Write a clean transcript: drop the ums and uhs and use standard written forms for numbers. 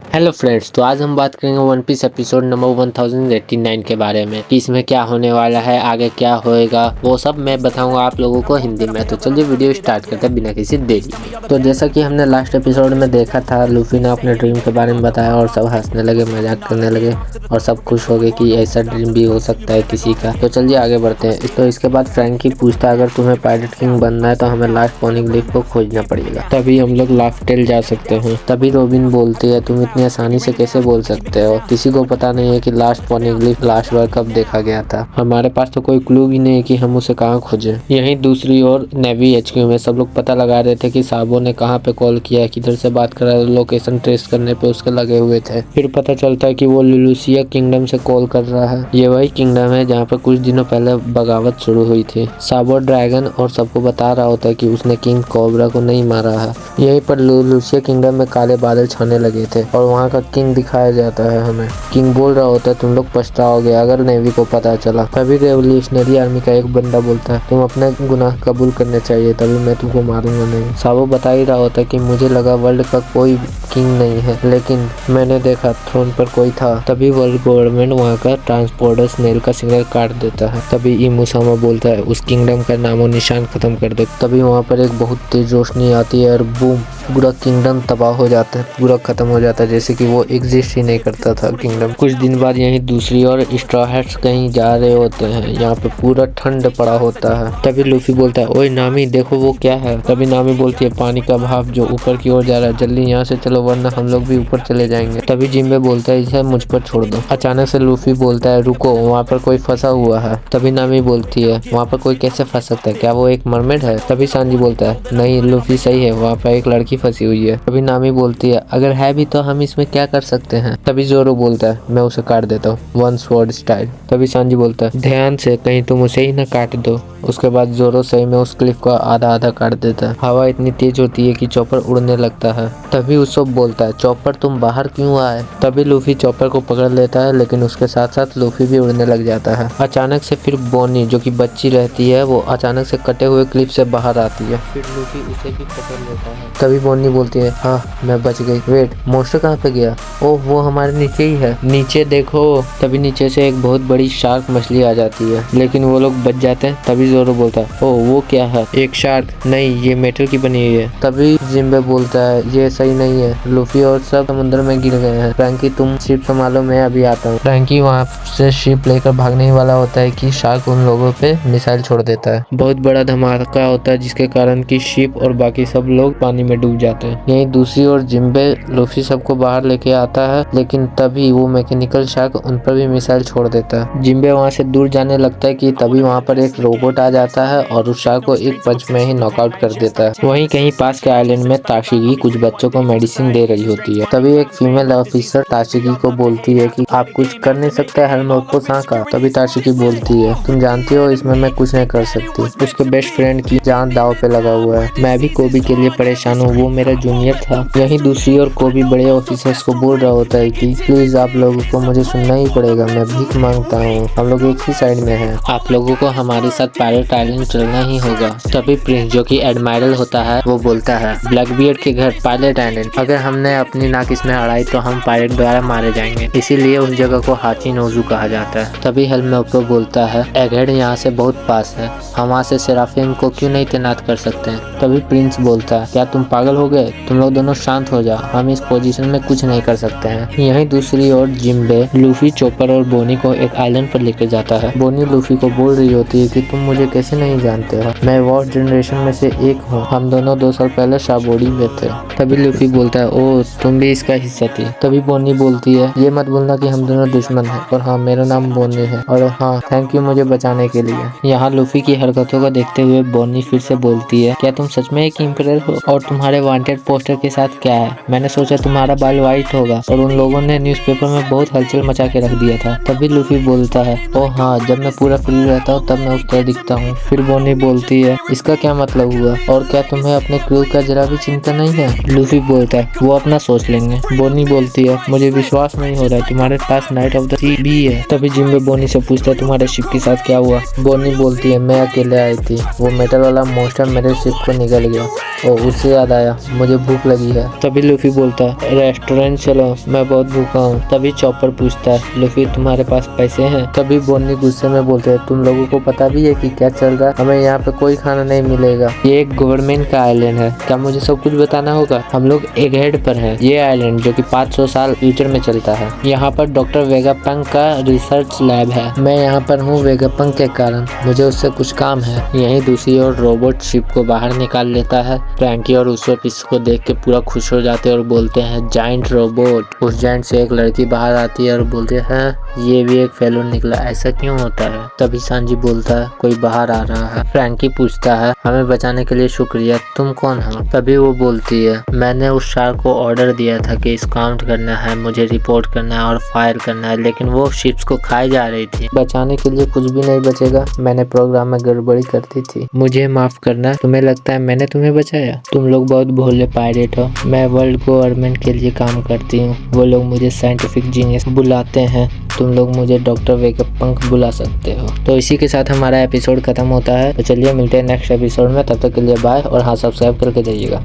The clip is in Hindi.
हेलो फ्रेंड्स, तो आज हम बात करेंगे वन पीस एपिसोड नंबर 1089 के बारे में कि इसमें क्या होने वाला है, आगे क्या होएगा, वो सब मैं बताऊंगा आप लोगों को हिंदी में। तो चलिए वीडियो स्टार्ट करते हैं बिना किसी देरी के। तो जैसा कि हमने लास्ट एपिसोड में देखा था, लूफी ने अपने ड्रीम के बारे में बताया और सब हंसने लगे, मजाक करने लगे और सब खुश हो गए कि ऐसा ड्रीम भी हो सकता है किसी का। तो चलिए आगे बढ़ते हैं। तो इसके बाद फ्रैंकी पूछता है अगर तुम्हें पायरेट किंग बनना है तो हमें लास्ट पोनीग्लिफ को खोजना पड़ेगा, तभी हम लोग लाफ्टेल जा सकते हैं। तभी रोबिन बोलती है तुम इतनी आसानी से कैसे बोल सकते हो, किसी को पता नहीं है कि लास्ट पोनीग्लिफ लास्ट बार कब देखा गया था। हमारे पास तो कोई क्लू भी नहीं है कि हम उसे कहाँ खोजें। यहीं दूसरी ओर नेवी एचक्यू में सब लोग पता लगा रहे थे कि साबो ने कहाँ पे कॉल किया है, किधर से बात कर रहा है। लोकेशन ट्रेस करने पे उसके लगे हुए थे। फिर पता चलता है कि वो लुलुसिया किंगडम से कॉल कर रहा है। ये वही किंगडम है जहाँ पे कुछ दिनों पहले बगावत शुरू हुई थी। साबो ड्रैगन और सबको बता रहा होता है कि उसने किंग कोबरा को नहीं मारा है। यहीं पर लुलुसिया किंगडम में काले बादल छाने लगे थे और वहाँ का किंग दिखाया जाता है हमें। किंग बोल रहा होता है तुम लोग पछताओगे अगर नेवी को पता चला। तभी रेवोल्यूशनरी आर्मी का एक बंदा बोलता है तुम अपने गुनाह कबूल करने चाहिए, तभी मैं तुमको मारूंगा नहीं। साबो बता ही रहा होता है कि मुझे लगा वर्ल्ड का कोई किंग नहीं है, लेकिन मैंने देखा थ्रोन पर कोई था। तभी वर्ल्ड गवर्नमेंट वहाँ का ट्रांसपोर्टर स्नेल का सिग्नल काट देता है। तभी इमुसामा बोलता है उस किंगडम का नामो निशान खत्म कर दो। तभी वहाँ पर एक बहुत तेज रोशनी आती है और बूम, पूरा किंगडम तबाह हो जाता है, पूरा खत्म हो जाता है, जैसे कि वो एग्जिस्ट ही नहीं करता था किंगडम। कुछ दिन बाद यहीं दूसरी ओर स्ट्रॉ हैट्स कहीं जा रहे होते हैं। यहाँ पे पूरा ठंड पड़ा होता है। तभी लूफी बोलता है ओए नामी देखो वो क्या है। तभी नामी बोलती है पानी का भाप जो ऊपर की ओर जा रहा है, जल्दी यहाँ से चलो वरना हम लोग भी ऊपर चले जाएंगे। तभी जिम्बे बोलता है इसे मुझ पर छोड़ दो। अचानक से लूफी बोलता है रुको, वहाँ पर कोई फंसा हुआ है। तभी नामी बोलती है वहाँ पर कोई कैसे फंस सकता है, क्या वो एक मरमेड है। तभी सांजी बोलता है नहीं लूफी सही है, वहाँ पर एक लड़की फंसी हुई है। तभी नामी बोलती है अगर है भी तो हम इसमें क्या कर सकते हैं। तभी जोरो बोलता है मैं उसे काट देता हूँ, वन स्वॉर्ड स्टाइल। तभी सांजी बोलता है ध्यान से, कहीं तुम उसे ही न काट दो। उसके बाद जोरो सही में उस क्लिफ को आधा आधा काट देता है। हवा इतनी तेज होती है कि चॉपर उड़ने लगता है। तभी उसो बोलता है चॉपर तुम बाहर क्यों आए। तभी लूफी चॉपर को पकड़ लेता है, लेकिन उसके साथ साथ लूफी भी उड़ने लग जाता है। अचानक से फिर बोनी जो कि बच्ची रहती है वो अचानक से कटे हुए क्लिफ से बाहर आती है। फिर लूफी उसे भी पकड़ लेता है। तभी बोनी बोलती है हाँ मैं बच गई। वेट, मोस्टर कहाँ पे गया। ओह वो हमारे नीचे ही है, नीचे देखो। तभी नीचे से एक बहुत बड़ी शार्क मछली आ जाती है, लेकिन वो लोग बच जाते हैं। तभी जोरो बोलता है ओह वो क्या है, एक शार्क नहीं ये मेटल की बनी हुई है। तभी जिम्बे बोलता है ये सही नहीं है, लूफी और सब समुद्र में गिर गए हैं। फ्रैंकी तुम शिप संभालो, मैं अभी आता हूँ। फ्रैंकी वहाँ से शिप लेकर भागने ही वाला होता है कि शार्क उन लोगों पे मिसाइल छोड़ देता है। बहुत बड़ा धमाका होता है जिसके कारण की शिप और बाकी सब लोग पानी में डूब जाते हैं। यहीं दूसरी ओर जिम्बे लूफी सबको बाहर लेके आता है, लेकिन तभी वो मैकेनिकल शार्क उन पर भी मिसाइल छोड़ देता है। जिम्बे वहाँ से दूर जाने लगता है कि तभी वहाँ पर एक रोबोट आ जाता है और उस शार्क को एक पंच में ही नॉकआउट कर देता है। वहीं कहीं पास के आइलैंड में ताशिगी कुछ बच्चों को मेडिसिन दे रही होती है। तभी एक फीमेल ऑफिसर ताशिगी को बोलती है कि आप कुछ कर नहीं सकते हेलमोको का। तभी ताशिगी बोलती है तुम जानती हो इसमें मैं कुछ नहीं कर सकती, उसके बेस्ट फ्रेंड की जान दाव पे लगा हुआ है। मैं भी कोबी के लिए परेशान हूँ, वो मेरा जूनियर था। यहीं दूसरी ओर कोबी बड़े ऑफिसर्स को बोल रहा होता है कि प्लीज आप लोगों को मुझे सुनना ही पड़ेगा, मैं भीख मांगता हूँ, हम लोग एक ही साइड में हैं, आप लोगों को हमारे साथ पायरेट आइलैंड चलना ही होगा। तभी प्रिंस जो कि एडमायरल होता है वो बोलता है ब्लैकबियर्ड के घर पायरेट आइलैंड, अगर हमने अपनी नाक इसमें अड़ाई तो हम पायरेट द्वारा मारे जाएंगे, इसीलिए उस जगह को हाची नोजू कहा जाता है। तभी हेलमेको बोलता है एगहेड यहाँ से बहुत पास है, हम वहाँ से सेराफिम को क्यों नहीं तैनात कर सकते हैं। तभी प्रिंस बोलता है क्या तुम पागल हो गए, तुम लोग दोनों शांत हो जाओ, हम इस पोजीशन में कुछ नहीं कर सकते हैं। यहीं दूसरी ओर जिम्बे लूफी चोपर और बोनी को एक आइलैंड पर लेकर जाता है। बोनी लूफी को बोल रही होती है कि तुम मुझे कैसे नहीं जानते हो, मैं वॉर जनरेशन में से एक हूँ, हम दोनों 2 साल पहले शाबोडी में थे। तभी लूफी बोलता है ओ तुम भी इसका हिस्सा थी। तभी बोनी बोलती है ये मत भूलना कि हम दोनों दुश्मन हैं, और हाँ मेरा नाम बोनी है, और हाँ थैंक यू मुझे बचाने के लिए। यहाँ लूफी की हरकतों को देखते हुए बोनी फिर से बोलती है क्या तुम सच में एक इम्पीरियल हो, और तुम्हारे वांटेड पोस्टर के साथ क्या है, मैंने सोचा तुम्हारा बाल व्हाइट होगा, और उन लोगों ने न्यूज़पेपर में बहुत हलचल मचा के रख दिया था। तभी लूफी बोलता है ओ हाँ जब मैं पूरा फ्री रहता हूँ तब मैं उस तरह दिखता हूँ। फिर बोनी बोलती है इसका क्या मतलब हुआ, और क्या तुम्हें अपने क्रू का जरा भी चिंता नहीं है। लूफी बोलता है वो अपना सोच लेंगे। बोनी बोलती है मुझे विश्वास नहीं हो रहा है, तुम्हारे पास नाइट ऑफ द सी भी है। तभी जिम्बे बोनी से पूछता है तुम्हारे शिप के साथ क्या हुआ। बोनी बोलती है मैं अकेले आई थी, वो मेटल वाला मोस्टर मेरे शिप को निगल गया, और उससे याद आया आया, मुझे भूख लगी है। तभी लूफी बोलता है रेस्टोरेंट चलो, मैं बहुत भूखा हूँ। तभी चॉपर पूछता है लूफी तुम्हारे पास पैसे हैं? तभी बोनी गुस्से में बोलते हैं तुम लोगों को पता भी है कि क्या चल रहा है? हमें यहाँ पे कोई खाना नहीं मिलेगा। ये एक गवर्नमेंट का आइलैंड है, क्या मुझे सब कुछ बताना होगा? हम लोग एक हेड पर हैं। ये आइलैंड जो कि 500 साल फ्यूचर में चलता है। यहाँ पर डॉक्टर वेगापंक का रिसर्च लैब है। मैं यहाँ पर हूँ वेगापंक के कारण, मुझे उससे कुछ काम है। यहीं दूसरी ओर रोबोट शिप को बाहर निकाल लेता है। फ्रैंकी और उsopp इसको देख के पूरा खुश हो जाते हैं और बोलते हैं जाइंट रोबोट। उस जाइंट से एक लड़की बाहर आती है और बोलते हैं ये भी एक फेलोन निकला, ऐसा क्यों होता है? तभी सांजी बोलता है कोई बाहर आ रहा है। फ्रैंकी पूछता है हमें बचाने के लिए शुक्रिया, तुम कौन हो? तभी वो बोलती है मैंने उस शार्क को ऑर्डर दिया था कि काउंट करना है, मुझे रिपोर्ट करना है और फायर करना है, लेकिन वो शिप्स को खाई जा रही थी। बचाने के लिए कुछ भी नहीं बचेगा, मैंने प्रोग्राम में गड़बड़ी कर दी थी, मुझे माफ करना। तुम्हें लगता है मैंने तुम्हें बचाया? तुम लोग बहुत भोले पायरेट हो। मैं वर्ल्ड गवर्नमेंट के लिए काम करती हूँ, वो लोग मुझे साइंटिफिक जीनियस बुलाते हैं, तुम लोग मुझे डॉक्टर वेगापंक बुला सकते हो। तो इसी के साथ हमारा एपिसोड खत्म होता है। तो चलिए मिलते हैं नेक्स्ट एपिसोड में, तब तक के लिए बाय। और हाँ, सब्सक्राइब करके जाइएगा।